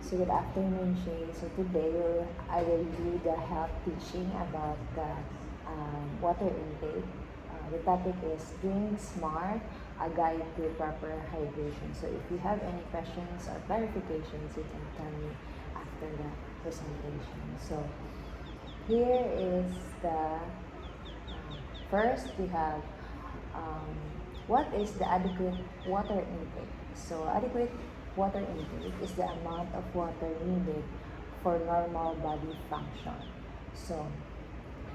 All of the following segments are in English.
So good afternoon, Shay. So today I will do the health teaching about the water intake. The topic is Drink Smart, a guide to proper hydration. So if you have any questions or clarifications, you can tell me after the presentation. So here is the first we have what is the adequate water intake? So adequate water intake is the amount of water needed for normal body function. So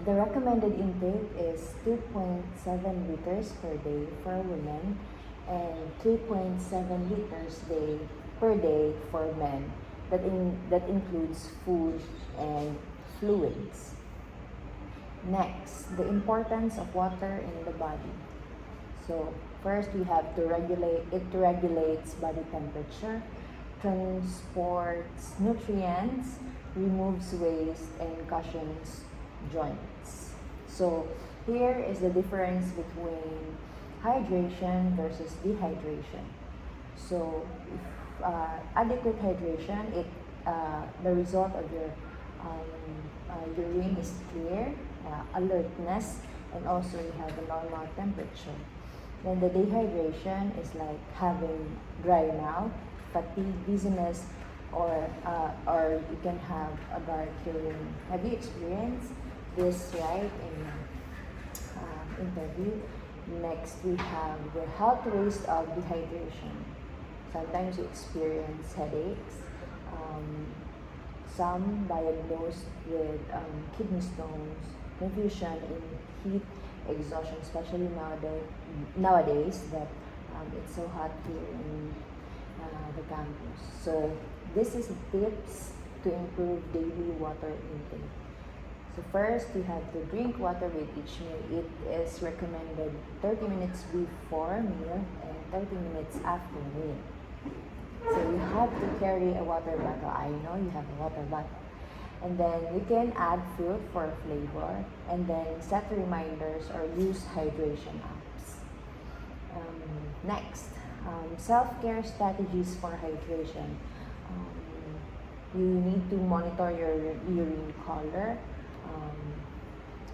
the recommended intake is 2.7 liters per day for women and 3.7 liters per day for men. That includes food and fluids. Next, the importance of water in the body. So first we have to regulates body temperature, transports nutrients, removes waste, and cushions joints. So here is the difference between hydration versus dehydration. So if adequate hydration, the result of your urine is clear, alertness, and also you have a normal temperature. Then the dehydration is like having dry mouth, fatigue, dizziness, or you can have a dark urine. Have you experienced this right in interview? Next we have the health risk of dehydration. Sometimes you experience headaches. Some diagnosed with kidney stones, confusion in heat exhaustion, especially nowadays that it's so hot here in the campus. So this is tips to improve daily water intake. So first, you have to drink water with each meal. It is recommended 30 minutes before meal and 30 minutes after meal. So you have to carry a water bottle. I know you have a water bottle. And then you can add fruit for flavor, and then set reminders or use hydration apps. Next, self-care strategies for hydration. You need to monitor your urine color.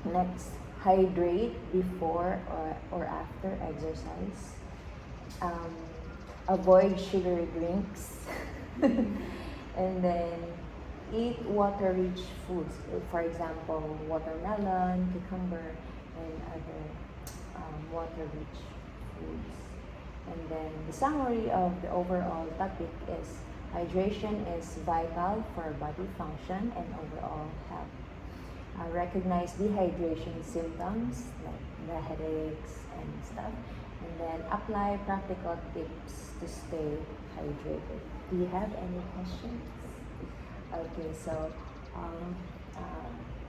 Next, hydrate before or after exercise. Avoid sugary drinks. And then eat water-rich foods, for example, watermelon, cucumber, and other water-rich foods. And then the summary of the overall topic is hydration is vital for body function and overall health. Recognize dehydration symptoms like the headaches and stuff, and then apply practical tips to stay hydrated. Do you have any questions? Okay, so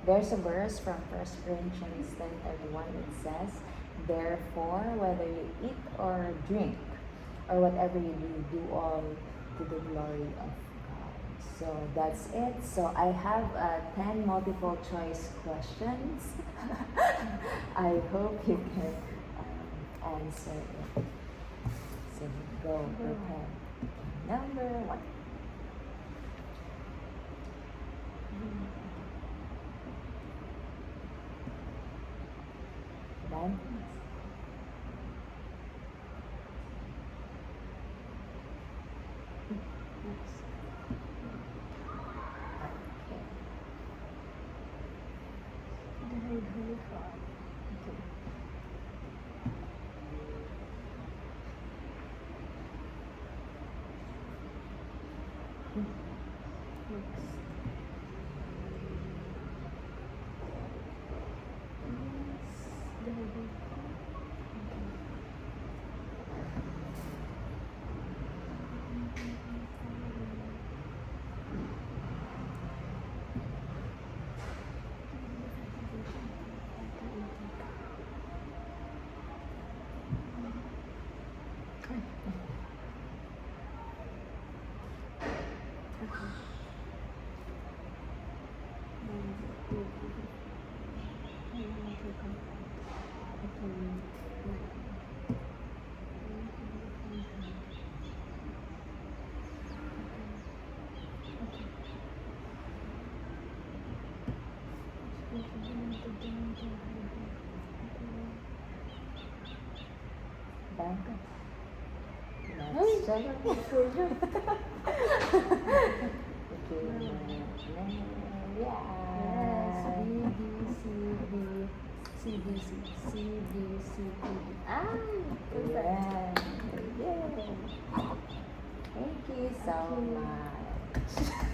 there's a verse from 1 Corinthians 10:31. It says, "Therefore, whether you eat or drink, or whatever you do all to the glory of God." So that's it. So I have 10 multiple choice questions. I hope you can answer it. So go prepare. Number 1. Done? Thank you. Ay! Let's check. Okay. Yes, Yeah. B, D, C, D, C, D, C, C, D, C, D, D. Ay! Perfect. Yeah. Thank you so much.